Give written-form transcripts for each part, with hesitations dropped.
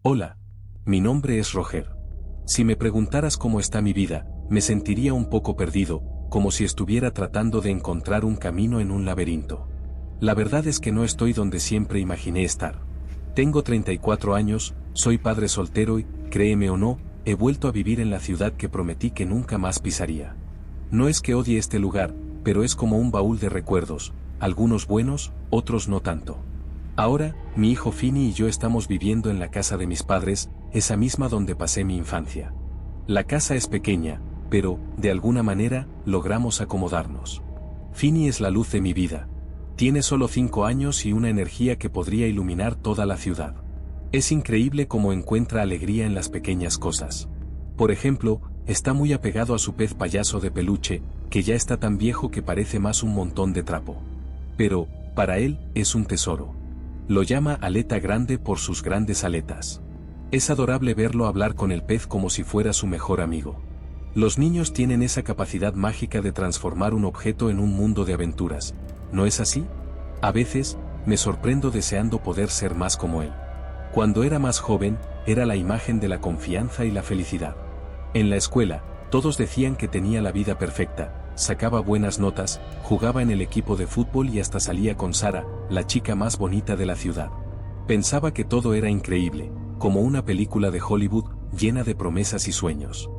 Hola, mi nombre es Roger. Si me preguntaras cómo está mi vida, me sentiría un poco perdido, como si estuviera tratando de encontrar un camino en un laberinto. La verdad es que no estoy donde siempre imaginé estar. Tengo 34 años, soy padre soltero y, créeme o no, he vuelto a vivir en la ciudad que prometí que nunca más pisaría. No es que odie este lugar, pero es como un baúl de recuerdos, algunos buenos, otros no tanto. Ahora, mi hijo Fini y yo estamos viviendo en la casa de mis padres, esa misma donde pasé mi infancia. La casa es pequeña, pero, de alguna manera, logramos acomodarnos. Fini es la luz de mi vida. Tiene solo 5 años y una energía que podría iluminar toda la ciudad. Es increíble cómo encuentra alegría en las pequeñas cosas. Por ejemplo, está muy apegado a su pez payaso de peluche, que ya está tan viejo que parece más un montón de trapo. Pero, para él, es un tesoro. Lo llama aleta grande por sus grandes aletas. Es adorable verlo hablar con el pez como si fuera su mejor amigo. Los niños tienen esa capacidad mágica de transformar un objeto en un mundo de aventuras, ¿no es así? A veces, me sorprendo deseando poder ser más como él. Cuando era más joven, era la imagen de la confianza y la felicidad. En la escuela, todos decían que tenía la vida perfecta, sacaba buenas notas, jugaba en el equipo de fútbol y hasta salía con Sara, la chica más bonita de la ciudad. Pensaba que todo era increíble, como una película de Hollywood, llena de promesas y sueños.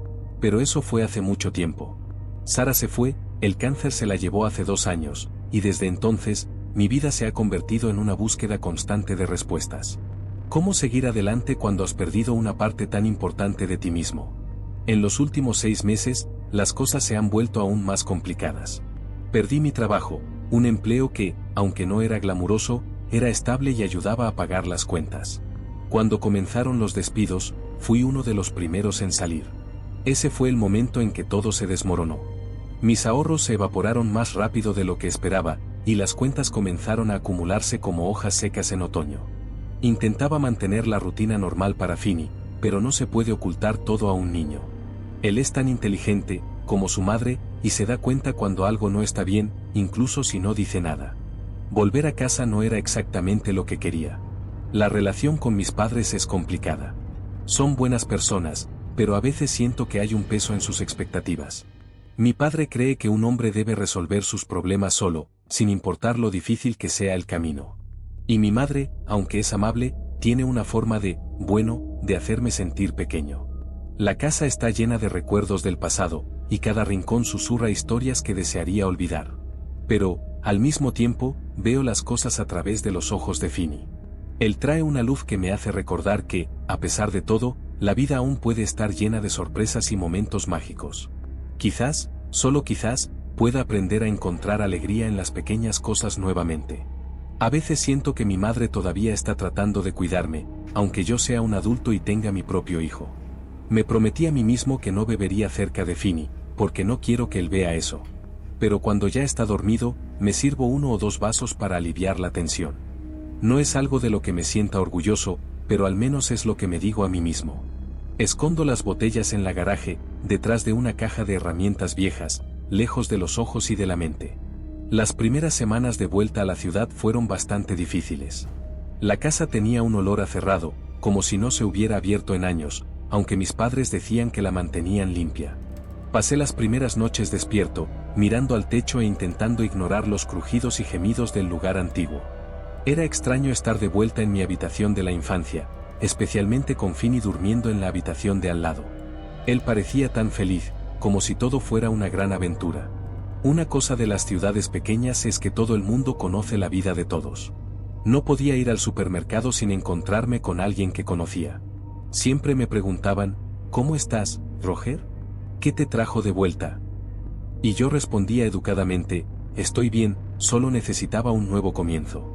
Pero eso fue hace mucho tiempo. Sara se fue, el cáncer se la llevó hace 2 años, y desde entonces, mi vida se ha convertido en una búsqueda constante de respuestas. ¿Cómo seguir adelante cuando has perdido una parte tan importante de ti mismo? En los últimos 6 meses, las cosas se han vuelto aún más complicadas. Perdí mi trabajo, un empleo que, aunque no era glamuroso, era estable y ayudaba a pagar las cuentas. Cuando comenzaron los despidos, fui uno de los primeros en salir. Ese fue el momento en que todo se desmoronó. Mis ahorros se evaporaron más rápido de lo que esperaba, y las cuentas comenzaron a acumularse como hojas secas en otoño. Intentaba mantener la rutina normal para Fini, pero no se puede ocultar todo a un niño. Él es tan inteligente, como su madre, y se da cuenta cuando algo no está bien, incluso si no dice nada. Volver a casa no era exactamente lo que quería. La relación con mis padres es complicada. Son buenas personas, pero a veces siento que hay un peso en sus expectativas. Mi padre cree que un hombre debe resolver sus problemas solo, sin importar lo difícil que sea el camino. Y mi madre, aunque es amable, tiene una forma de hacerme sentir pequeño. La casa está llena de recuerdos del pasado, y cada rincón susurra historias que desearía olvidar. Pero, al mismo tiempo, veo las cosas a través de los ojos de Fini. Él trae una luz que me hace recordar que, a pesar de todo, la vida aún puede estar llena de sorpresas y momentos mágicos. Quizás, solo quizás, pueda aprender a encontrar alegría en las pequeñas cosas nuevamente. A veces siento que mi madre todavía está tratando de cuidarme, aunque yo sea un adulto y tenga mi propio hijo. Me prometí a mí mismo que no bebería cerca de Fini, porque no quiero que él vea eso. Pero cuando ya está dormido, me sirvo 1 o 2 vasos para aliviar la tensión. No es algo de lo que me sienta orgulloso, pero al menos es lo que me digo a mí mismo. Escondo las botellas en la garaje, detrás de una caja de herramientas viejas, lejos de los ojos y de la mente. Las primeras semanas de vuelta a la ciudad fueron bastante difíciles. La casa tenía un olor a cerrado, como si no se hubiera abierto en años, aunque mis padres decían que la mantenían limpia. Pasé las primeras noches despierto, mirando al techo e intentando ignorar los crujidos y gemidos del lugar antiguo. Era extraño estar de vuelta en mi habitación de la infancia, especialmente con Fini durmiendo en la habitación de al lado. Él parecía tan feliz, como si todo fuera una gran aventura. Una cosa de las ciudades pequeñas es que todo el mundo conoce la vida de todos. No podía ir al supermercado sin encontrarme con alguien que conocía. Siempre me preguntaban, ¿cómo estás, Roger? ¿Qué te trajo de vuelta? Y yo respondía educadamente, estoy bien, solo necesitaba un nuevo comienzo.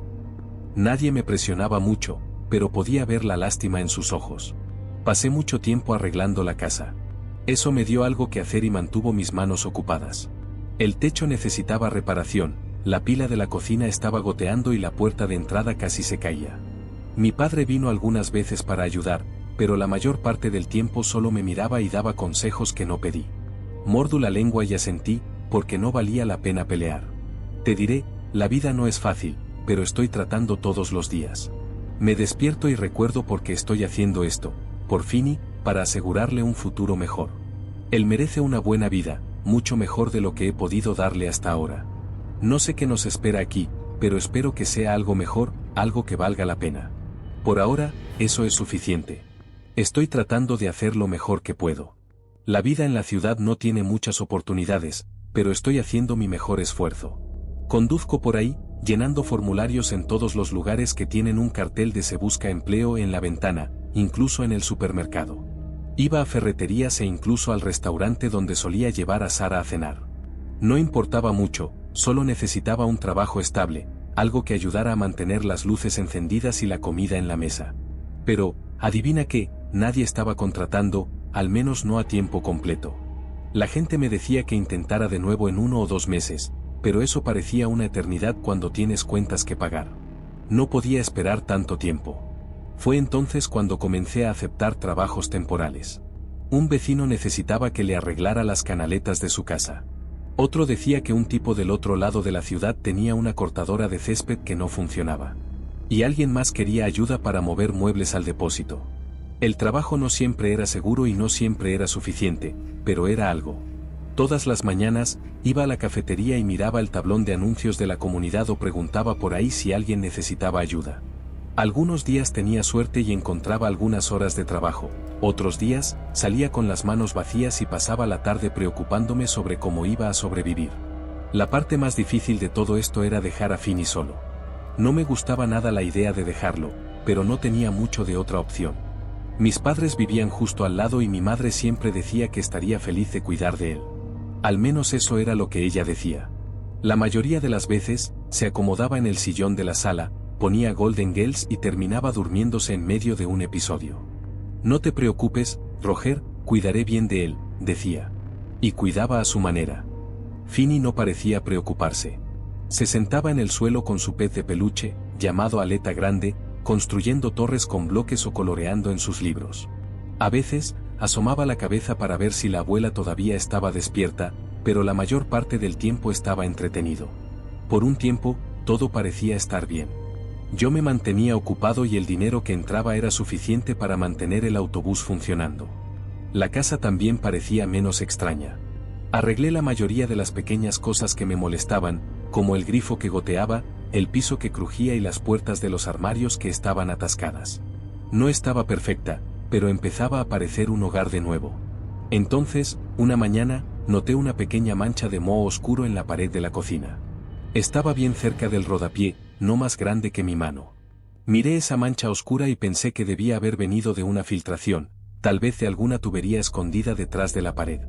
Nadie me presionaba mucho, pero podía ver la lástima en sus ojos. Pasé mucho tiempo arreglando la casa. Eso me dio algo que hacer y mantuvo mis manos ocupadas. El techo necesitaba reparación, la pila de la cocina estaba goteando y la puerta de entrada casi se caía. Mi padre vino algunas veces para ayudar, pero la mayor parte del tiempo solo me miraba y daba consejos que no pedí. Mordu la lengua y asentí, porque no valía la pena pelear. Te diré, la vida no es fácil, pero estoy tratando todos los días. Me despierto y recuerdo por qué estoy haciendo esto, por Finny, para asegurarle un futuro mejor. Él merece una buena vida, mucho mejor de lo que he podido darle hasta ahora. No sé qué nos espera aquí, pero espero que sea algo mejor, algo que valga la pena. Por ahora, eso es suficiente. Estoy tratando de hacer lo mejor que puedo. La vida en la ciudad no tiene muchas oportunidades, pero estoy haciendo mi mejor esfuerzo. Conduzco por ahí, llenando formularios en todos los lugares que tienen un cartel de "Se busca empleo" en la ventana, incluso en el supermercado. Iba a ferreterías e incluso al restaurante donde solía llevar a Sara a cenar. No importaba mucho, solo necesitaba un trabajo estable, algo que ayudara a mantener las luces encendidas y la comida en la mesa. Pero, adivina qué, nadie estaba contratando, al menos no a tiempo completo. La gente me decía que intentara de nuevo en 1 o 2 meses, pero eso parecía una eternidad cuando tienes cuentas que pagar. No podía esperar tanto tiempo. Fue entonces cuando comencé a aceptar trabajos temporales. Un vecino necesitaba que le arreglara las canaletas de su casa. Otro decía que un tipo del otro lado de la ciudad tenía una cortadora de césped que no funcionaba. Y alguien más quería ayuda para mover muebles al depósito. El trabajo no siempre era seguro y no siempre era suficiente, pero era algo. Todas las mañanas, iba a la cafetería y miraba el tablón de anuncios de la comunidad o preguntaba por ahí si alguien necesitaba ayuda. Algunos días tenía suerte y encontraba algunas horas de trabajo, otros días, salía con las manos vacías y pasaba la tarde preocupándome sobre cómo iba a sobrevivir. La parte más difícil de todo esto era dejar a Finny solo. No me gustaba nada la idea de dejarlo, pero no tenía mucho de otra opción. Mis padres vivían justo al lado y mi madre siempre decía que estaría feliz de cuidar de él. Al menos eso era lo que ella decía. La mayoría de las veces, se acomodaba en el sillón de la sala, ponía Golden Girls y terminaba durmiéndose en medio de un episodio. No te preocupes, Roger, cuidaré bien de él, decía. Y cuidaba a su manera. Finny no parecía preocuparse. Se sentaba en el suelo con su pez de peluche, llamado Aleta Grande, construyendo torres con bloques o coloreando en sus libros. A veces, asomaba la cabeza para ver si la abuela todavía estaba despierta, pero la mayor parte del tiempo estaba entretenido. Por un tiempo, todo parecía estar bien. Yo me mantenía ocupado y el dinero que entraba era suficiente para mantener el autobús funcionando. La casa también parecía menos extraña. Arreglé la mayoría de las pequeñas cosas que me molestaban, como el grifo que goteaba, el piso que crujía y las puertas de los armarios que estaban atascadas. No estaba perfecta, pero empezaba a parecer un hogar de nuevo. Entonces, una mañana, noté una pequeña mancha de moho oscuro en la pared de la cocina. Estaba bien cerca del rodapié, no más grande que mi mano. Miré esa mancha oscura y pensé que debía haber venido de una filtración, tal vez de alguna tubería escondida detrás de la pared.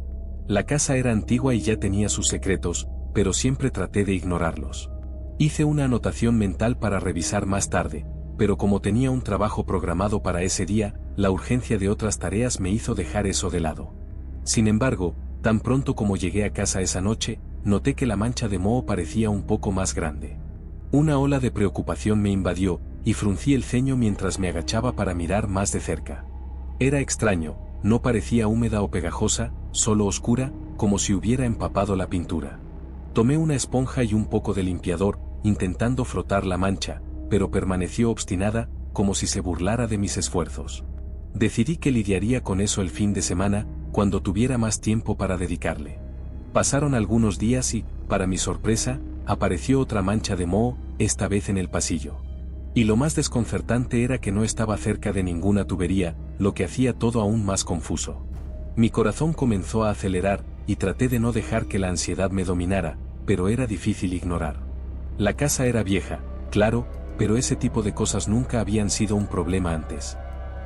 La casa era antigua y ya tenía sus secretos, pero siempre traté de ignorarlos. Hice una anotación mental para revisar más tarde, pero como tenía un trabajo programado para ese día, la urgencia de otras tareas me hizo dejar eso de lado. Sin embargo, tan pronto como llegué a casa esa noche, noté que la mancha de moho parecía un poco más grande. Una ola de preocupación me invadió, y fruncí el ceño mientras me agachaba para mirar más de cerca. Era extraño, no parecía húmeda o pegajosa, solo oscura, como si hubiera empapado la pintura. Tomé una esponja y un poco de limpiador, intentando frotar la mancha, pero permaneció obstinada, como si se burlara de mis esfuerzos. Decidí que lidiaría con eso el fin de semana, cuando tuviera más tiempo para dedicarle. Pasaron algunos días y, para mi sorpresa, apareció otra mancha de moho, esta vez en el pasillo. Y lo más desconcertante era que no estaba cerca de ninguna tubería, lo que hacía todo aún más confuso. Mi corazón comenzó a acelerar, y traté de no dejar que la ansiedad me dominara, pero era difícil ignorar. La casa era vieja, claro, pero ese tipo de cosas nunca habían sido un problema antes.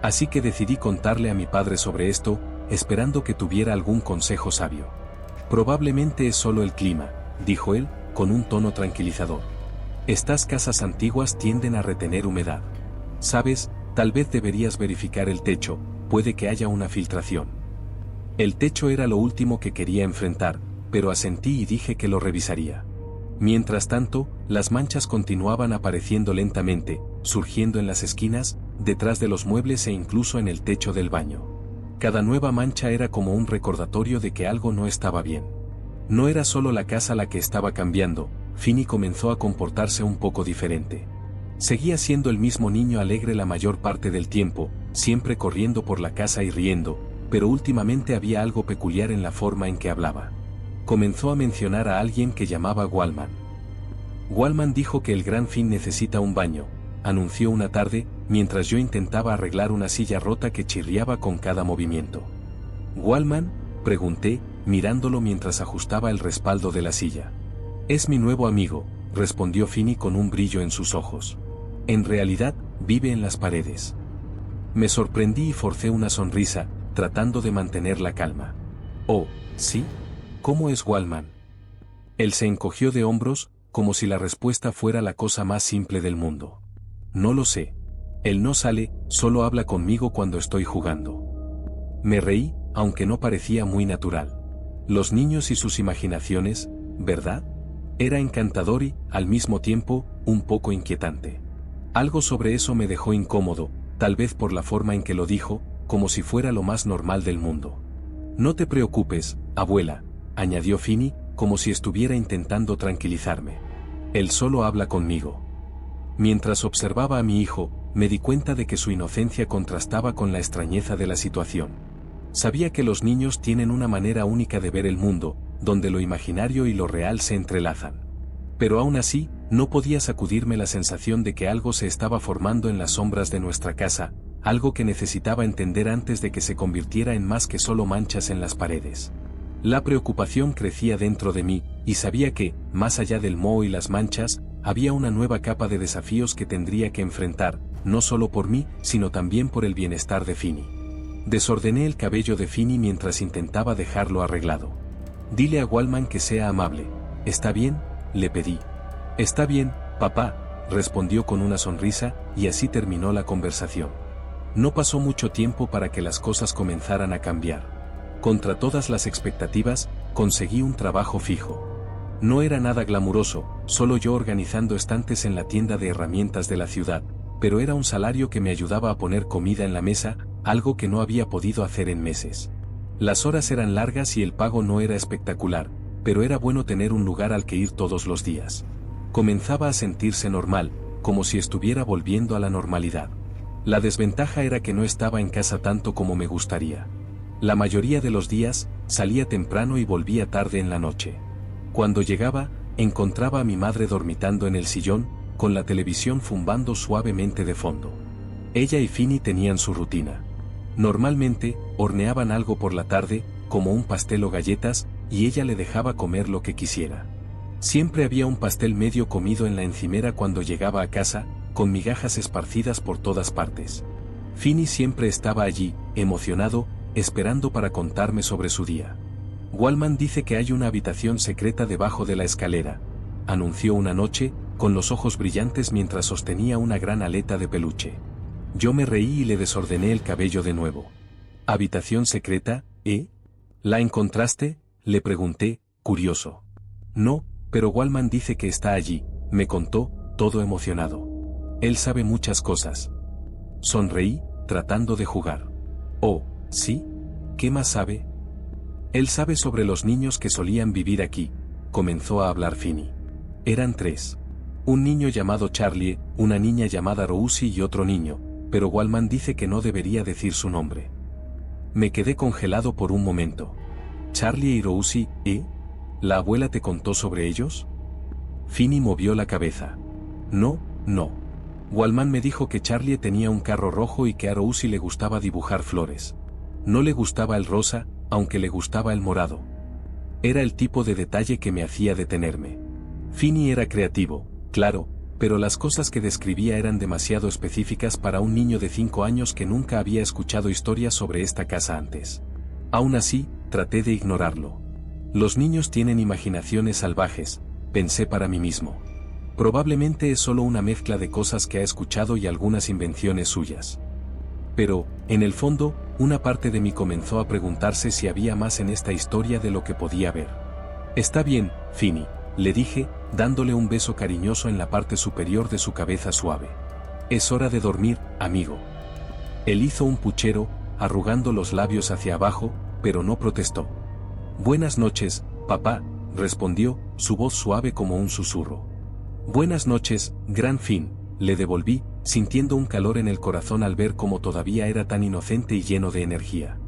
Así que decidí contarle a mi padre sobre esto, esperando que tuviera algún consejo sabio. Probablemente es solo el clima, dijo él, con un tono tranquilizador. Estas casas antiguas tienden a retener humedad. Sabes, tal vez deberías verificar el techo, puede que haya una filtración. El techo era lo último que quería enfrentar, pero asentí y dije que lo revisaría. Mientras tanto, las manchas continuaban apareciendo lentamente, surgiendo en las esquinas, detrás de los muebles e incluso en el techo del baño. Cada nueva mancha era como un recordatorio de que algo no estaba bien. No era solo la casa la que estaba cambiando, Finny comenzó a comportarse un poco diferente. Seguía siendo el mismo niño alegre la mayor parte del tiempo, siempre corriendo por la casa y riendo, pero últimamente había algo peculiar en la forma en que hablaba. Comenzó a mencionar a alguien que llamaba Wallman. Wallman dijo que el gran Finn necesita un baño, anunció una tarde, mientras yo intentaba arreglar una silla rota que chirriaba con cada movimiento. ¿Wallman?, pregunté, mirándolo mientras ajustaba el respaldo de la silla. Es mi nuevo amigo, respondió Finny con un brillo en sus ojos. En realidad, vive en las paredes. Me sorprendí y forcé una sonrisa, tratando de mantener la calma. Oh, ¿sí? ¿Cómo es Wallman? Él se encogió de hombros, como si la respuesta fuera la cosa más simple del mundo. No lo sé. Él no sale, solo habla conmigo cuando estoy jugando. Me reí, aunque no parecía muy natural. Los niños y sus imaginaciones, ¿verdad? Era encantador y, al mismo tiempo, un poco inquietante. Algo sobre eso me dejó incómodo, tal vez por la forma en que lo dijo, como si fuera lo más normal del mundo. No te preocupes, abuela, añadió Finny, como si estuviera intentando tranquilizarme. Él solo habla conmigo. Mientras observaba a mi hijo, me di cuenta de que su inocencia contrastaba con la extrañeza de la situación. Sabía que los niños tienen una manera única de ver el mundo, donde lo imaginario y lo real se entrelazan. Pero aún así, no podía sacudirme la sensación de que algo se estaba formando en las sombras de nuestra casa, algo que necesitaba entender antes de que se convirtiera en más que solo manchas en las paredes. La preocupación crecía dentro de mí, y sabía que, más allá del moho y las manchas, había una nueva capa de desafíos que tendría que enfrentar, no solo por mí, sino también por el bienestar de Finny. Desordené el cabello de Finny mientras intentaba dejarlo arreglado. Dile a Wallman que sea amable. ¿Está bien?, le pedí. Está bien, papá, respondió con una sonrisa, y así terminó la conversación. No pasó mucho tiempo para que las cosas comenzaran a cambiar. Contra todas las expectativas, conseguí un trabajo fijo. No era nada glamuroso, solo yo organizando estantes en la tienda de herramientas de la ciudad, pero era un salario que me ayudaba a poner comida en la mesa, algo que no había podido hacer en meses. Las horas eran largas y el pago no era espectacular, pero era bueno tener un lugar al que ir todos los días. Comenzaba a sentirse normal, como si estuviera volviendo a la normalidad. La desventaja era que no estaba en casa tanto como me gustaría. La mayoría de los días, salía temprano y volvía tarde en la noche. Cuando llegaba, encontraba a mi madre dormitando en el sillón, con la televisión zumbando suavemente de fondo. Ella y Finny tenían su rutina. Normalmente, horneaban algo por la tarde, como un pastel o galletas, y ella le dejaba comer lo que quisiera. Siempre había un pastel medio comido en la encimera cuando llegaba a casa, con migajas esparcidas por todas partes. Finny siempre estaba allí, emocionado, esperando para contarme sobre su día. Wallman dice que hay una habitación secreta debajo de la escalera, anunció una noche, con los ojos brillantes mientras sostenía una gran aleta de peluche. Yo me reí y le desordené el cabello de nuevo. ¿Habitación secreta, eh? ¿La encontraste?, le pregunté, curioso. No, pero Wallman dice que está allí, me contó, todo emocionado. Él sabe muchas cosas. Sonreí, tratando de jugar. Oh, ¿sí? ¿Qué más sabe? Él sabe sobre los niños que solían vivir aquí, comenzó a hablar Finny. Eran 3. Un niño llamado Charlie, una niña llamada Rousey y otro niño, pero Wallman dice que no debería decir su nombre. Me quedé congelado por un momento. Charlie y Rousey, ¿eh? ¿La abuela te contó sobre ellos? Finny movió la cabeza. No, no. Wallman me dijo que Charlie tenía un carro rojo y que a Rousey le gustaba dibujar flores. No le gustaba el rosa, aunque le gustaba el morado. Era el tipo de detalle que me hacía detenerme. Finny era creativo, claro, pero las cosas que describía eran demasiado específicas para un niño de 5 años que nunca había escuchado historias sobre esta casa antes. Aún así, traté de ignorarlo. Los niños tienen imaginaciones salvajes, pensé para mí mismo. Probablemente es solo una mezcla de cosas que ha escuchado y algunas invenciones suyas. Pero, en el fondo, una parte de mí comenzó a preguntarse si había más en esta historia de lo que podía ver. Está bien, Finny, le dije, dándole un beso cariñoso en la parte superior de su cabeza suave. Es hora de dormir, amigo. Él hizo un puchero, arrugando los labios hacia abajo, pero no protestó. Buenas noches, papá, respondió, su voz suave como un susurro. Buenas noches, gran Finn, le devolví, sintiendo un calor en el corazón al ver cómo todavía era tan inocente y lleno de energía.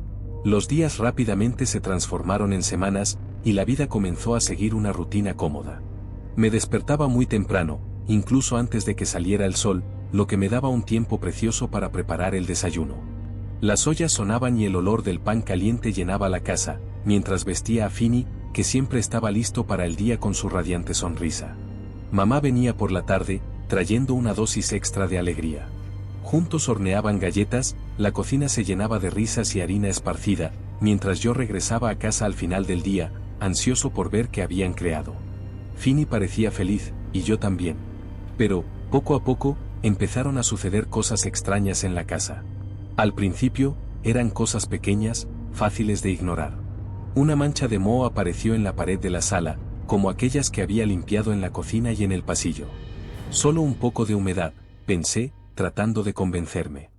Los días rápidamente se transformaron en semanas, y la vida comenzó a seguir una rutina cómoda. Me despertaba muy temprano, incluso antes de que saliera el sol, lo que me daba un tiempo precioso para preparar el desayuno. Las ollas sonaban y el olor del pan caliente llenaba la casa, mientras vestía a Finny, que siempre estaba listo para el día con su radiante sonrisa. Mamá venía por la tarde, trayendo una dosis extra de alegría. Juntos horneaban galletas, la cocina se llenaba de risas y harina esparcida, mientras yo regresaba a casa al final del día, ansioso por ver qué habían creado. Finny parecía feliz, y yo también. Pero, poco a poco, empezaron a suceder cosas extrañas en la casa. Al principio, eran cosas pequeñas, fáciles de ignorar. Una mancha de moho apareció en la pared de la sala, como aquellas que había limpiado en la cocina y en el pasillo. Solo un poco de humedad, pensé, tratando de convencerme.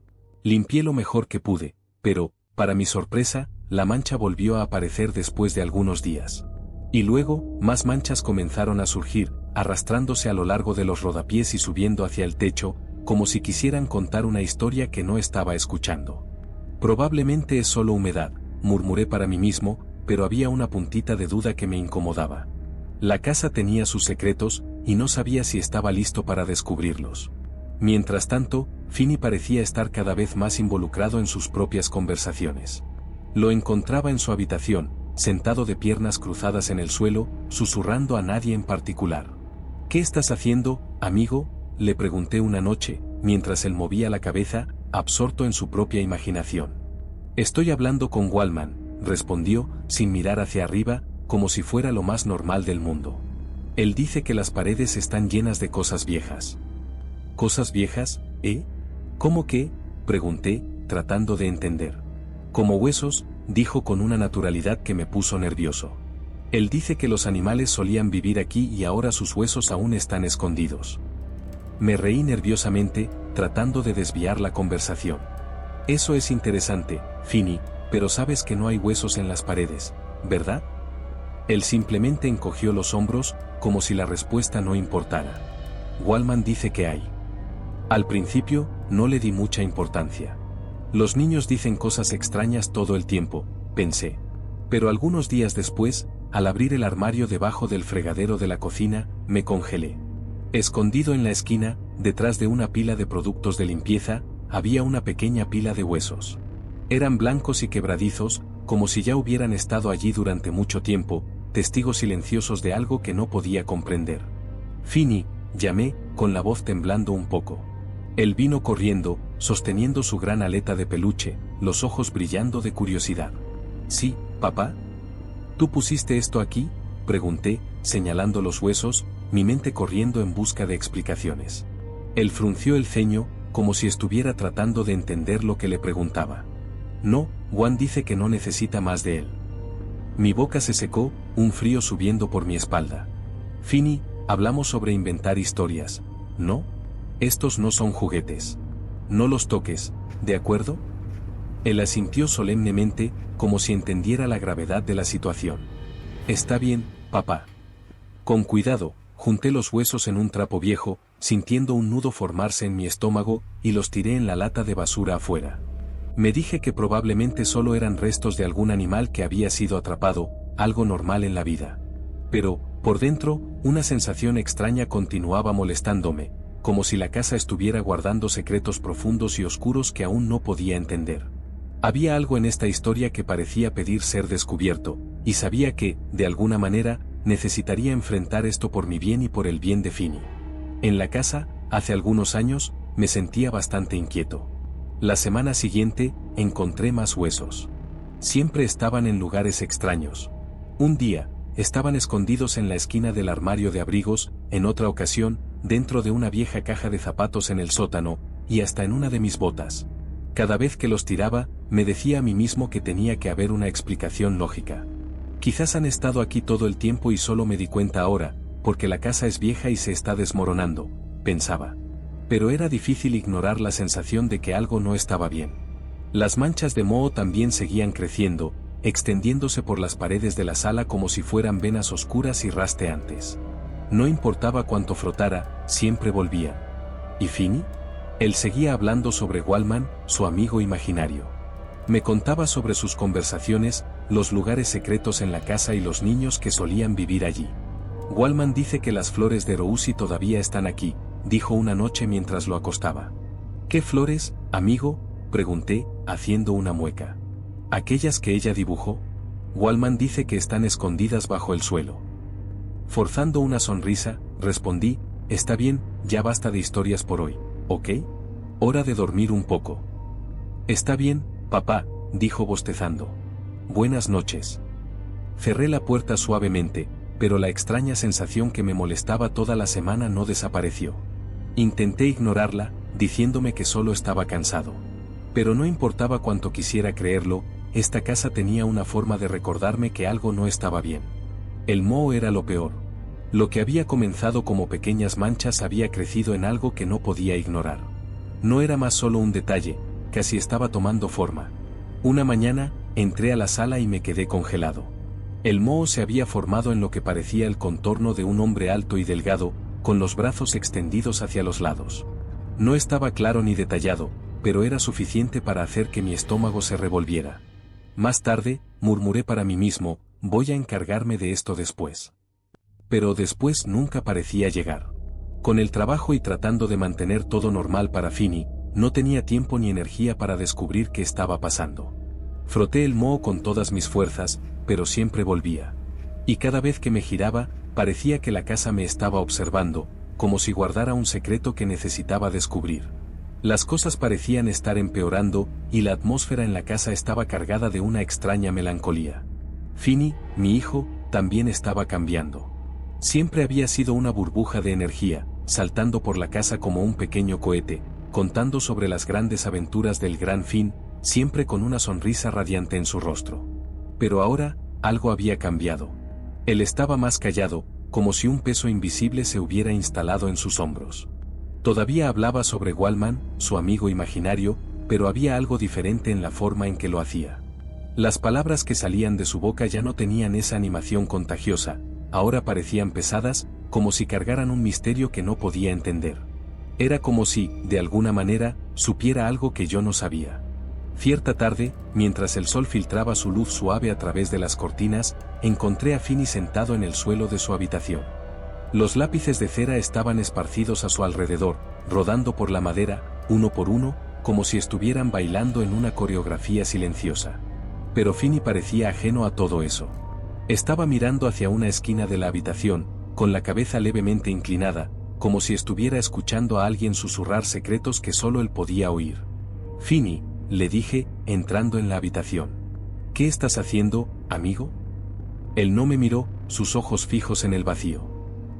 Limpié lo mejor que pude, pero, para mi sorpresa, la mancha volvió a aparecer después de algunos días. Y luego, más manchas comenzaron a surgir, arrastrándose a lo largo de los rodapiés y subiendo hacia el techo, como si quisieran contar una historia que no estaba escuchando. Probablemente es solo humedad, murmuré para mí mismo, pero había una puntita de duda que me incomodaba. La casa tenía sus secretos, y no sabía si estaba listo para descubrirlos. Mientras tanto, Finny parecía estar cada vez más involucrado en sus propias conversaciones. Lo encontraba en su habitación, sentado de piernas cruzadas en el suelo, susurrando a nadie en particular. ¿Qué estás haciendo, amigo?, le pregunté una noche, mientras él movía la cabeza, absorto en su propia imaginación. Estoy hablando con Waldman, respondió, sin mirar hacia arriba, como si fuera lo más normal del mundo. Él dice que las paredes están llenas de cosas viejas. ¿Cosas viejas, eh? ¿Cómo qué?, pregunté, tratando de entender. Como huesos, dijo con una naturalidad que me puso nervioso. Él dice que los animales solían vivir aquí y ahora sus huesos aún están escondidos. Me reí nerviosamente, tratando de desviar la conversación. Eso es interesante, Finny, pero sabes que no hay huesos en las paredes, ¿verdad? Él simplemente encogió los hombros, como si la respuesta no importara. Waldman dice que hay. Al principio, no le di mucha importancia. Los niños dicen cosas extrañas todo el tiempo, pensé. Pero algunos días después, al abrir el armario debajo del fregadero de la cocina, me congelé. Escondido en la esquina, detrás de una pila de productos de limpieza, había una pequeña pila de huesos. Eran blancos y quebradizos, como si ya hubieran estado allí durante mucho tiempo, testigos silenciosos de algo que no podía comprender. Finny, llamé, con la voz temblando un poco. Él vino corriendo, sosteniendo su gran aleta de peluche, los ojos brillando de curiosidad. Sí, papá. ¿Tú pusiste esto aquí?, pregunté, señalando los huesos, mi mente corriendo en busca de explicaciones. Él frunció el ceño, como si estuviera tratando de entender lo que le preguntaba. No, Juan dice que no necesita más de él. Mi boca se secó, un frío subiendo por mi espalda. Finny, hablamos sobre inventar historias, ¿no? Estos no son juguetes. No los toques, ¿de acuerdo? Él asintió solemnemente, como si entendiera la gravedad de la situación. Está bien, papá. Con cuidado, junté los huesos en un trapo viejo, sintiendo un nudo formarse en mi estómago, y los tiré en la lata de basura afuera. Me dije que probablemente solo eran restos de algún animal que había sido atrapado, algo normal en la vida. Pero, por dentro, una sensación extraña continuaba molestándome, como si la casa estuviera guardando secretos profundos y oscuros que aún no podía entender. Había algo en esta historia que parecía pedir ser descubierto, y sabía que, de alguna manera, necesitaría enfrentar esto por mi bien y por el bien de Finny. En la casa, hace algunos años, me sentía bastante inquieto. La semana siguiente, encontré más huesos. Siempre estaban en lugares extraños. Un día, estaban escondidos en la esquina del armario de abrigos, en otra ocasión, dentro de una vieja caja de zapatos en el sótano, y hasta en una de mis botas. Cada vez que los tiraba, me decía a mí mismo que tenía que haber una explicación lógica. Quizás han estado aquí todo el tiempo y solo me di cuenta ahora, porque la casa es vieja y se está desmoronando, pensaba. Pero era difícil ignorar la sensación de que algo no estaba bien. Las manchas de moho también seguían creciendo, extendiéndose por las paredes de la sala como si fueran venas oscuras y rasteantes. No importaba cuánto frotara, siempre volvían. ¿Y Finny? Él seguía hablando sobre Wallman, su amigo imaginario. Me contaba sobre sus conversaciones, los lugares secretos en la casa y los niños que solían vivir allí. Wallman dice que las flores de Rousi todavía están aquí, dijo una noche mientras lo acostaba. ¿Qué flores, amigo?, pregunté, haciendo una mueca. ¿Aquellas que ella dibujó? Wallman dice que están escondidas bajo el suelo. Forzando una sonrisa, respondí, está bien, ya basta de historias por hoy, ¿ok? Hora de dormir un poco. Está bien, papá, dijo bostezando. Buenas noches. Cerré la puerta suavemente, pero la extraña sensación que me molestaba toda la semana no desapareció. Intenté ignorarla, diciéndome que solo estaba cansado. Pero no importaba cuánto quisiera creerlo, esta casa tenía una forma de recordarme que algo no estaba bien. El moho era lo peor. Lo que había comenzado como pequeñas manchas había crecido en algo que no podía ignorar. No era más solo un detalle, casi estaba tomando forma. Una mañana, entré a la sala y me quedé congelado. El moho se había formado en lo que parecía el contorno de un hombre alto y delgado, con los brazos extendidos hacia los lados. No estaba claro ni detallado, pero era suficiente para hacer que mi estómago se revolviera. Más tarde, murmuré para mí mismo, voy a encargarme de esto después. Pero después nunca parecía llegar. Con el trabajo y tratando de mantener todo normal para Finny, no tenía tiempo ni energía para descubrir qué estaba pasando. Froté el moho con todas mis fuerzas, pero siempre volvía. Y cada vez que me giraba, parecía que la casa me estaba observando, como si guardara un secreto que necesitaba descubrir. Las cosas parecían estar empeorando, y la atmósfera en la casa estaba cargada de una extraña melancolía. Finny, mi hijo, también estaba cambiando. Siempre había sido una burbuja de energía, saltando por la casa como un pequeño cohete, contando sobre las grandes aventuras del gran fin, siempre con una sonrisa radiante en su rostro. Pero ahora, algo había cambiado. Él estaba más callado, como si un peso invisible se hubiera instalado en sus hombros. Todavía hablaba sobre Wallman, su amigo imaginario, pero había algo diferente en la forma en que lo hacía. Las palabras que salían de su boca ya no tenían esa animación contagiosa, ahora parecían pesadas, como si cargaran un misterio que no podía entender. Era como si, de alguna manera, supiera algo que yo no sabía. Cierta tarde, mientras el sol filtraba su luz suave a través de las cortinas, encontré a Finny sentado en el suelo de su habitación. Los lápices de cera estaban esparcidos a su alrededor, rodando por la madera, uno por uno, como si estuvieran bailando en una coreografía silenciosa. Pero Finny parecía ajeno a todo eso. Estaba mirando hacia una esquina de la habitación, con la cabeza levemente inclinada, como si estuviera escuchando a alguien susurrar secretos que solo él podía oír. Finny, le dije, entrando en la habitación. ¿Qué estás haciendo, amigo? Él no me miró, sus ojos fijos en el vacío.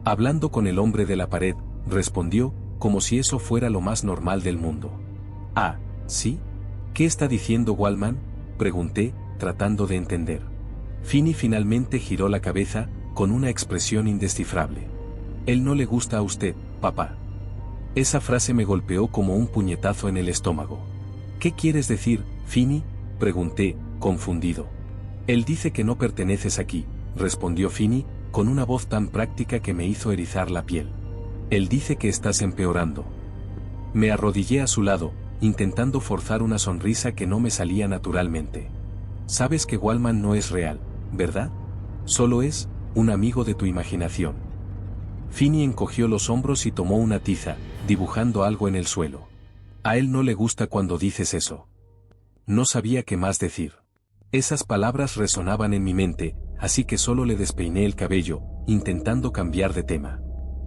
Hablando con el hombre de la pared, respondió, como si eso fuera lo más normal del mundo. Ah, ¿sí? ¿Qué está diciendo Wallman?, pregunté, tratando de entender. Finny finalmente giró la cabeza, con una expresión indescifrable. Él no le gusta a usted, papá. Esa frase me golpeó como un puñetazo en el estómago. ¿Qué quieres decir, Finny?, pregunté, confundido. Él dice que no perteneces aquí, respondió Finny, con una voz tan práctica que me hizo erizar la piel. Él dice que estás empeorando. Me arrodillé a su lado, intentando forzar una sonrisa que no me salía naturalmente. Sabes que Wallman no es real, ¿verdad? Solo es un amigo de tu imaginación. Finny encogió los hombros y tomó una tiza, dibujando algo en el suelo. A él no le gusta cuando dices eso. No sabía qué más decir. Esas palabras resonaban en mi mente, así que solo le despeiné el cabello, intentando cambiar de tema.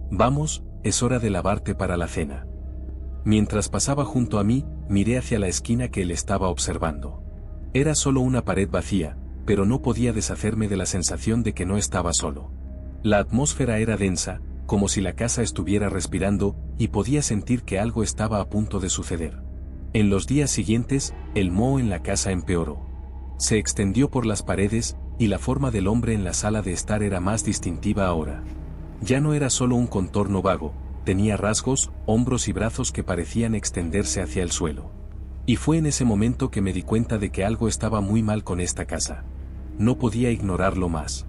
Vamos, es hora de lavarte para la cena. Mientras pasaba junto a mí, miré hacia la esquina que él estaba observando. Era solo una pared vacía, pero no podía deshacerme de la sensación de que no estaba solo. La atmósfera era densa, como si la casa estuviera respirando, y podía sentir que algo estaba a punto de suceder. En los días siguientes, el moho en la casa empeoró. Se extendió por las paredes, y la forma del hombre en la sala de estar era más distintiva ahora. Ya no era solo un contorno vago, tenía rasgos, hombros y brazos que parecían extenderse hacia el suelo. Y fue en ese momento que me di cuenta de que algo estaba muy mal con esta casa. No podía ignorarlo más.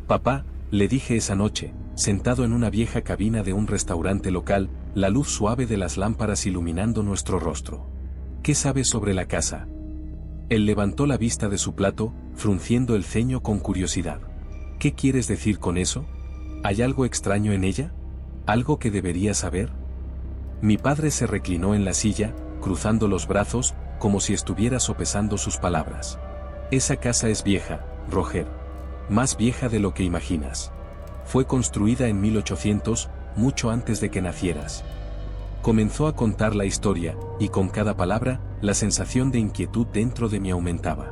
Papá, le dije esa noche, sentado en una vieja cabina de un restaurante local, la luz suave de las lámparas iluminando nuestro rostro. ¿Qué sabes sobre la casa? Él levantó la vista de su plato, frunciendo el ceño con curiosidad. ¿Qué quieres decir con eso? ¿Hay algo extraño en ella? ¿Algo que debería saber? Mi padre se reclinó en la silla, cruzando los brazos, como si estuviera sopesando sus palabras. Esa casa es vieja, Roger. Más vieja de lo que imaginas. Fue construida en 1800, mucho antes de que nacieras. Comenzó a contar la historia, y con cada palabra, la sensación de inquietud dentro de mí aumentaba.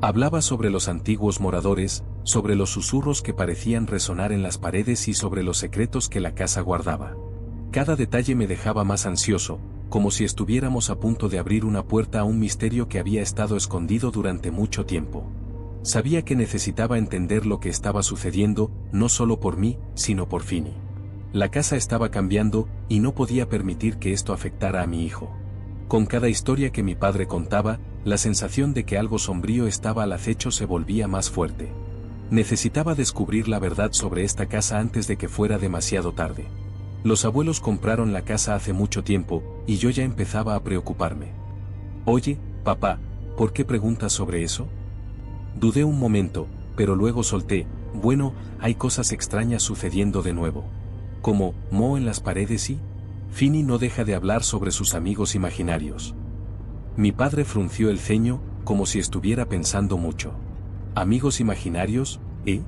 Hablaba sobre los antiguos moradores, sobre los susurros que parecían resonar en las paredes y sobre los secretos que la casa guardaba. Cada detalle me dejaba más ansioso, como si estuviéramos a punto de abrir una puerta a un misterio que había estado escondido durante mucho tiempo. Sabía que necesitaba entender lo que estaba sucediendo, no solo por mí, sino por Finny. La casa estaba cambiando, y no podía permitir que esto afectara a mi hijo. Con cada historia que mi padre contaba, la sensación de que algo sombrío estaba al acecho se volvía más fuerte. Necesitaba descubrir la verdad sobre esta casa antes de que fuera demasiado tarde. Los abuelos compraron la casa hace mucho tiempo, y yo ya empezaba a preocuparme. Oye, papá, ¿por qué preguntas sobre eso? Dudé un momento, pero luego solté, bueno, hay cosas extrañas sucediendo de nuevo. Como, moho en las paredes y... Finny no deja de hablar sobre sus amigos imaginarios. Mi padre frunció el ceño, como si estuviera pensando mucho. ¿Amigos imaginarios, eh?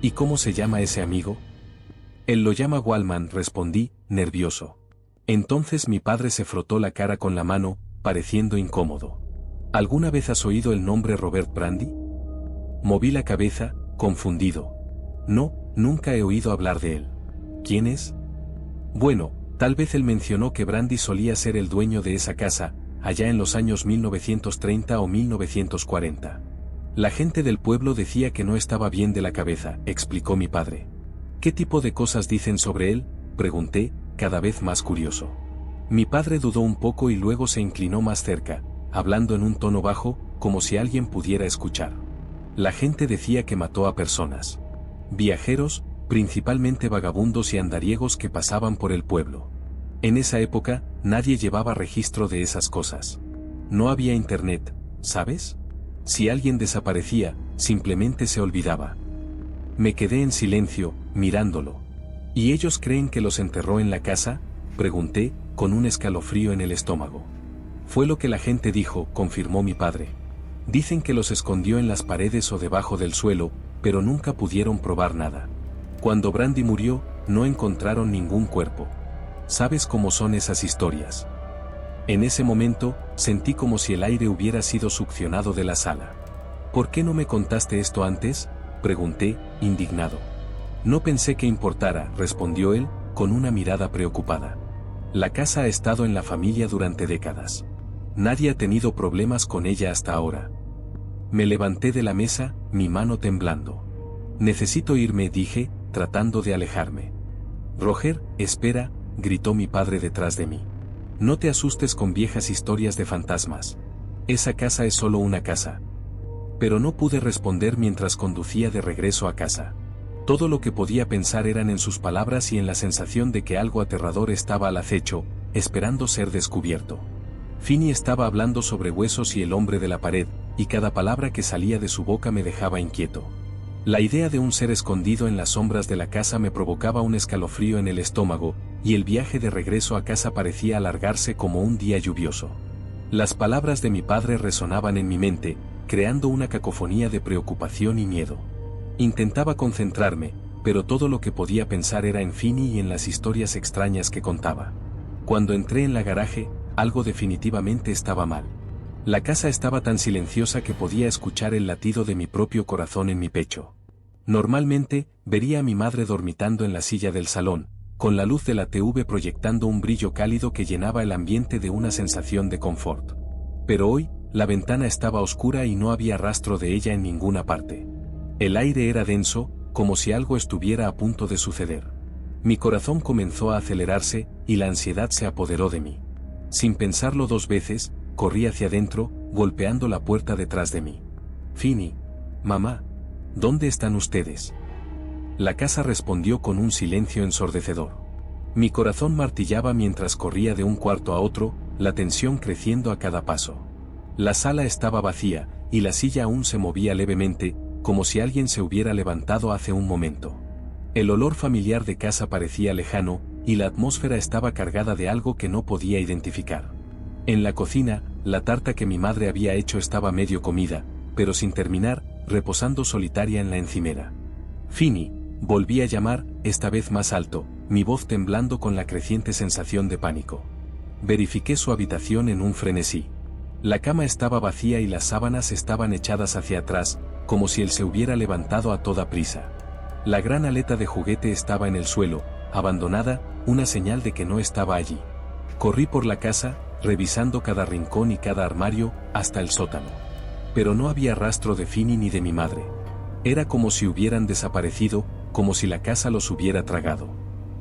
¿Y cómo se llama ese amigo? Él lo llama Wallman, respondí, nervioso. Entonces mi padre se frotó la cara con la mano, pareciendo incómodo. ¿Alguna vez has oído el nombre Robert Brandy? Moví la cabeza, confundido. No, nunca he oído hablar de él. ¿Quién es? Bueno, tal vez él mencionó que Brandy solía ser el dueño de esa casa, allá en los años 1930 o 1940. La gente del pueblo decía que no estaba bien de la cabeza, explicó mi padre. ¿Qué tipo de cosas dicen sobre él?, pregunté, cada vez más curioso. Mi padre dudó un poco y luego se inclinó más cerca, hablando en un tono bajo, como si alguien pudiera escuchar. La gente decía que mató a personas. Viajeros, principalmente vagabundos y andariegos que pasaban por el pueblo. En esa época, nadie llevaba registro de esas cosas. No había internet, ¿sabes? Si alguien desaparecía, simplemente se olvidaba. Me quedé en silencio, mirándolo. ¿Y ellos creen que los enterró en la casa?, pregunté, con un escalofrío en el estómago. Fue lo que la gente dijo, confirmó mi padre. Dicen que los escondió en las paredes o debajo del suelo, pero nunca pudieron probar nada. Cuando Brandy murió, no encontraron ningún cuerpo. ¿Sabes cómo son esas historias? En ese momento, sentí como si el aire hubiera sido succionado de la sala. ¿Por qué no me contaste esto antes?, pregunté, indignado. No pensé que importara, respondió él, con una mirada preocupada. La casa ha estado en la familia durante décadas. Nadie ha tenido problemas con ella hasta ahora. Me levanté de la mesa, mi mano temblando. Necesito irme, dije, tratando de alejarme. Roger, espera, gritó mi padre detrás de mí. No te asustes con viejas historias de fantasmas. Esa casa es solo una casa. Pero no pude responder mientras conducía de regreso a casa. Todo lo que podía pensar eran en sus palabras y en la sensación de que algo aterrador estaba al acecho, esperando ser descubierto. Finny estaba hablando sobre huesos y el hombre de la pared, y cada palabra que salía de su boca me dejaba inquieto. La idea de un ser escondido en las sombras de la casa me provocaba un escalofrío en el estómago, y el viaje de regreso a casa parecía alargarse como un día lluvioso. Las palabras de mi padre resonaban en mi mente, creando una cacofonía de preocupación y miedo. Intentaba concentrarme, pero todo lo que podía pensar era en Finny y en las historias extrañas que contaba. Cuando entré en la garaje, algo definitivamente estaba mal. La casa estaba tan silenciosa que podía escuchar el latido de mi propio corazón en mi pecho. Normalmente, vería a mi madre dormitando en la silla del salón, con la luz de la TV proyectando un brillo cálido que llenaba el ambiente de una sensación de confort. Pero hoy, la ventana estaba oscura y no había rastro de ella en ninguna parte. El aire era denso, como si algo estuviera a punto de suceder. Mi corazón comenzó a acelerarse, y la ansiedad se apoderó de mí. Sin pensarlo dos veces, corrí hacia adentro, golpeando la puerta detrás de mí. Finny, mamá, ¿dónde están ustedes? La casa respondió con un silencio ensordecedor. Mi corazón martillaba mientras corría de un cuarto a otro, la tensión creciendo a cada paso. La sala estaba vacía, y la silla aún se movía levemente, como si alguien se hubiera levantado hace un momento. El olor familiar de casa parecía lejano, y la atmósfera estaba cargada de algo que no podía identificar. En la cocina, la tarta que mi madre había hecho estaba medio comida, pero sin terminar, reposando solitaria en la encimera. Finny, volví a llamar, esta vez más alto, mi voz temblando con la creciente sensación de pánico. Verifiqué su habitación en un frenesí. La cama estaba vacía y las sábanas estaban echadas hacia atrás, como si él se hubiera levantado a toda prisa. La gran aleta de juguete estaba en el suelo, abandonada, una señal de que no estaba allí. Corrí por la casa, revisando cada rincón y cada armario, hasta el sótano. Pero no había rastro de Finny ni de mi madre. Era como si hubieran desaparecido, como si la casa los hubiera tragado.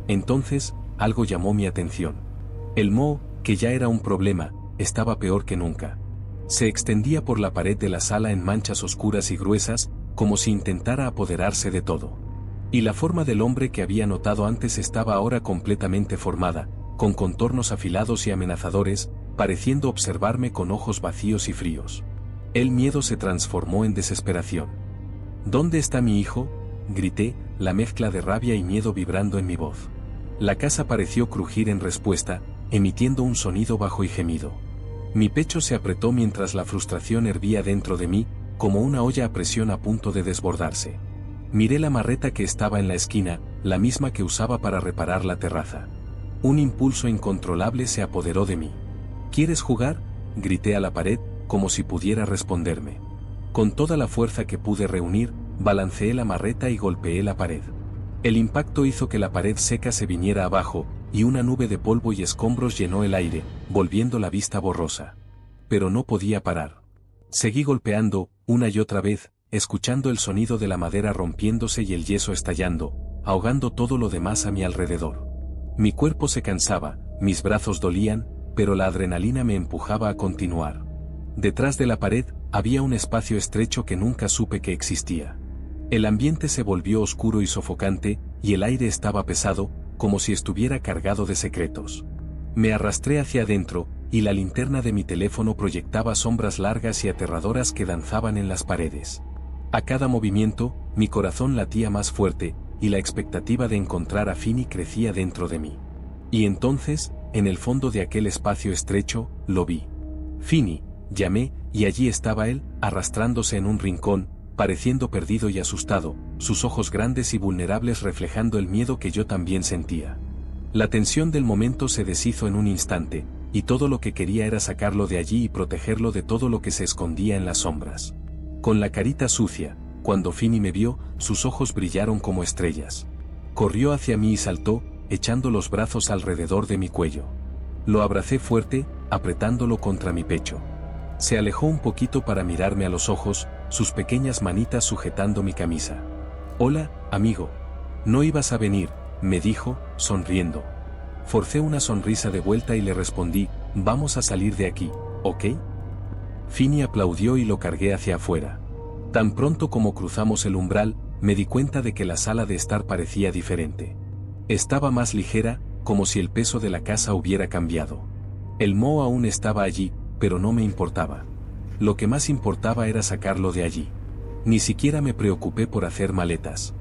Entonces, algo llamó mi atención. El moho, que ya era un problema, estaba peor que nunca. Se extendía por la pared de la sala en manchas oscuras y gruesas, como si intentara apoderarse de todo. Y la forma del hombre que había notado antes estaba ahora completamente formada, con contornos afilados y amenazadores, pareciendo observarme con ojos vacíos y fríos. El miedo se transformó en desesperación. ¿Dónde está mi hijo?, grité, la mezcla de rabia y miedo vibrando en mi voz. La casa pareció crujir en respuesta, emitiendo un sonido bajo y gemido. Mi pecho se apretó mientras la frustración hervía dentro de mí, como una olla a presión a punto de desbordarse. Miré la marreta que estaba en la esquina, la misma que usaba para reparar la terraza. Un impulso incontrolable se apoderó de mí. ¿Quieres jugar?, grité a la pared, como si pudiera responderme. Con toda la fuerza que pude reunir, balanceé la marreta y golpeé la pared. El impacto hizo que la pared seca se viniera abajo, y una nube de polvo y escombros llenó el aire, volviendo la vista borrosa. Pero no podía parar. Seguí golpeando, una y otra vez, escuchando el sonido de la madera rompiéndose y el yeso estallando, ahogando todo lo demás a mi alrededor. Mi cuerpo se cansaba, mis brazos dolían, pero la adrenalina me empujaba a continuar. Detrás de la pared, había un espacio estrecho que nunca supe que existía. El ambiente se volvió oscuro y sofocante, y el aire estaba pesado, como si estuviera cargado de secretos. Me arrastré hacia adentro, y la linterna de mi teléfono proyectaba sombras largas y aterradoras que danzaban en las paredes. A cada movimiento, mi corazón latía más fuerte, y la expectativa de encontrar a Finny crecía dentro de mí. Y entonces, en el fondo de aquel espacio estrecho, lo vi. Finny, llamé, y allí estaba él, arrastrándose en un rincón, pareciendo perdido y asustado, sus ojos grandes y vulnerables reflejando el miedo que yo también sentía. La tensión del momento se deshizo en un instante, y todo lo que quería era sacarlo de allí y protegerlo de todo lo que se escondía en las sombras. Con la carita sucia, cuando Finny me vio, sus ojos brillaron como estrellas. Corrió hacia mí y saltó, echando los brazos alrededor de mi cuello. Lo abracé fuerte, apretándolo contra mi pecho. Se alejó un poquito para mirarme a los ojos, sus pequeñas manitas sujetando mi camisa. «Hola, amigo. No ibas a venir», me dijo, sonriendo. Forcé una sonrisa de vuelta y le respondí, «Vamos a salir de aquí, ¿ok?». Finny aplaudió y lo cargué hacia afuera. Tan pronto como cruzamos el umbral, me di cuenta de que la sala de estar parecía diferente. Estaba más ligera, como si el peso de la casa hubiera cambiado. El moho aún estaba allí, pero no me importaba. Lo que más importaba era sacarlo de allí. Ni siquiera me preocupé por hacer maletas.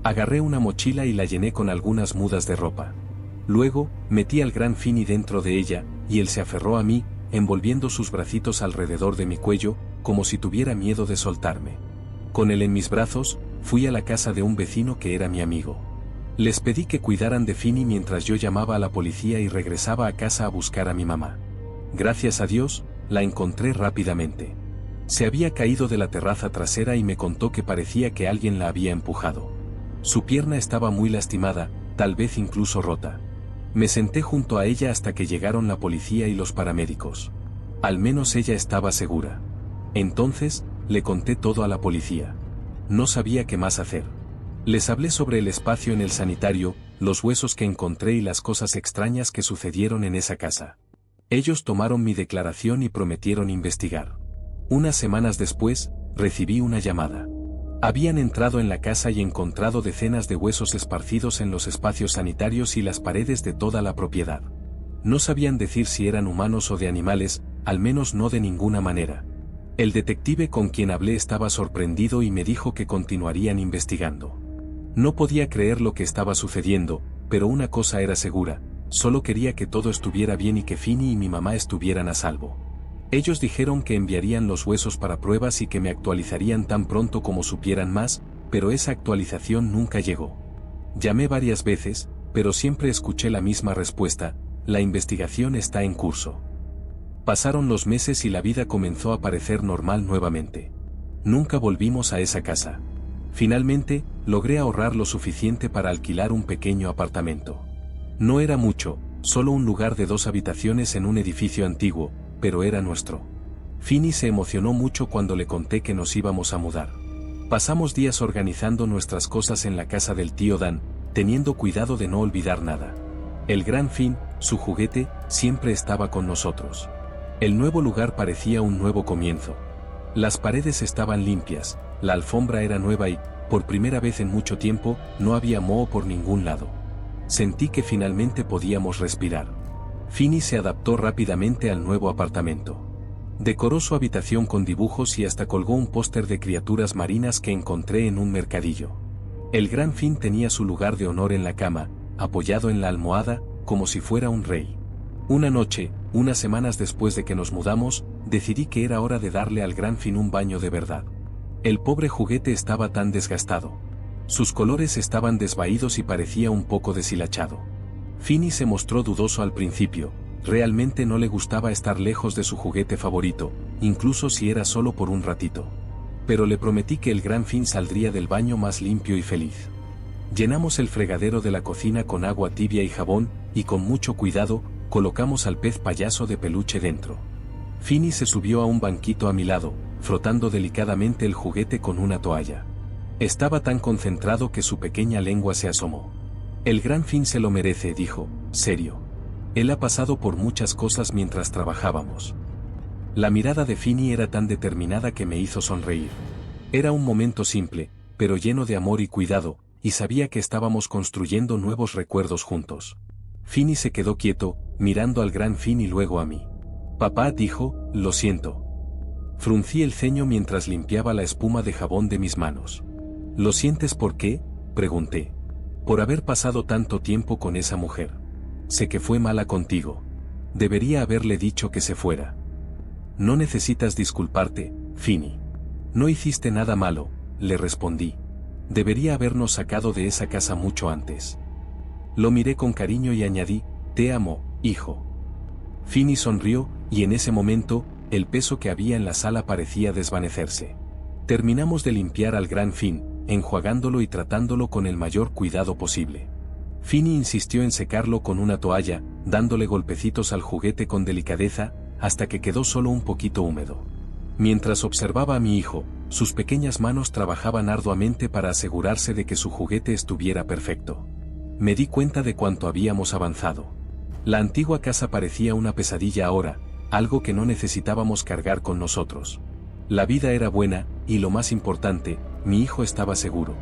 Agarré una mochila y la llené con algunas mudas de ropa. Luego, metí al gran Finny dentro de ella, y él se aferró a mí, envolviendo sus bracitos alrededor de mi cuello, como si tuviera miedo de soltarme. Con él en mis brazos, fui a la casa de un vecino que era mi amigo. Les pedí que cuidaran de Finny mientras yo llamaba a la policía y regresaba a casa a buscar a mi mamá. Gracias a Dios, la encontré rápidamente. Se había caído de la terraza trasera y me contó que parecía que alguien la había empujado. Su pierna estaba muy lastimada, tal vez incluso rota. Me senté junto a ella hasta que llegaron la policía y los paramédicos. Al menos ella estaba segura. Entonces, le conté todo a la policía. No sabía qué más hacer. Les hablé sobre el espacio en el sanitario, los huesos que encontré y las cosas extrañas que sucedieron en esa casa. Ellos tomaron mi declaración y prometieron investigar. Unas semanas después, recibí una llamada. Habían entrado en la casa y encontrado decenas de huesos esparcidos en los espacios sanitarios y las paredes de toda la propiedad. No sabían decir si eran humanos o de animales, al menos no de ninguna manera. El detective con quien hablé estaba sorprendido y me dijo que continuarían investigando. No podía creer lo que estaba sucediendo, pero una cosa era segura, solo quería que todo estuviera bien y que Finny y mi mamá estuvieran a salvo. Ellos dijeron que enviarían los huesos para pruebas y que me actualizarían tan pronto como supieran más, pero esa actualización nunca llegó. Llamé varias veces, pero siempre escuché la misma respuesta: la investigación está en curso. Pasaron los meses y la vida comenzó a parecer normal nuevamente. Nunca volvimos a esa casa. Finalmente, logré ahorrar lo suficiente para alquilar un pequeño apartamento. No era mucho, solo un lugar de 2 habitaciones en un edificio antiguo, pero era nuestro. Finny se emocionó mucho cuando le conté que nos íbamos a mudar. Pasamos días organizando nuestras cosas en la casa del tío Dan, teniendo cuidado de no olvidar nada. El gran Finn, su juguete, siempre estaba con nosotros. El nuevo lugar parecía un nuevo comienzo. Las paredes estaban limpias, la alfombra era nueva y, por primera vez en mucho tiempo, no había moho por ningún lado. Sentí que finalmente podíamos respirar. Finny se adaptó rápidamente al nuevo apartamento. Decoró su habitación con dibujos y hasta colgó un póster de criaturas marinas que encontré en un mercadillo. El gran Finn tenía su lugar de honor en la cama, apoyado en la almohada, como si fuera un rey. Una noche, unas semanas después de que nos mudamos, decidí que era hora de darle al gran Finn un baño de verdad. El pobre juguete estaba tan desgastado. Sus colores estaban desvaídos y parecía un poco deshilachado. Finny se mostró dudoso al principio, realmente no le gustaba estar lejos de su juguete favorito, incluso si era solo por un ratito. Pero le prometí que el gran Finn saldría del baño más limpio y feliz. Llenamos el fregadero de la cocina con agua tibia y jabón, y con mucho cuidado, colocamos al pez payaso de peluche dentro. Finny se subió a un banquito a mi lado, frotando delicadamente el juguete con una toalla. Estaba tan concentrado que su pequeña lengua se asomó. El gran Finn se lo merece, dijo, serio. Él ha pasado por muchas cosas mientras trabajábamos. La mirada de Finny era tan determinada que me hizo sonreír. Era un momento simple, pero lleno de amor y cuidado, y sabía que estábamos construyendo nuevos recuerdos juntos. Finny se quedó quieto, mirando al gran Finn y luego a mí. Papá, dijo, lo siento. Fruncí el ceño mientras limpiaba la espuma de jabón de mis manos. ¿Lo sientes por qué?, pregunté. Por haber pasado tanto tiempo con esa mujer. Sé que fue mala contigo. Debería haberle dicho que se fuera. No necesitas disculparte, Finny. No hiciste nada malo, le respondí. Debería habernos sacado de esa casa mucho antes. Lo miré con cariño y añadí, te amo, hijo. Finny sonrió, y en ese momento, el peso que había en la sala parecía desvanecerse. Terminamos de limpiar al gran Finn, enjuagándolo y tratándolo con el mayor cuidado posible. Finny insistió en secarlo con una toalla, dándole golpecitos al juguete con delicadeza, hasta que quedó solo un poquito húmedo. Mientras observaba a mi hijo, sus pequeñas manos trabajaban arduamente para asegurarse de que su juguete estuviera perfecto. Me di cuenta de cuánto habíamos avanzado. La antigua casa parecía una pesadilla ahora, algo que no necesitábamos cargar con nosotros. La vida era buena, y lo más importante, mi hijo estaba seguro.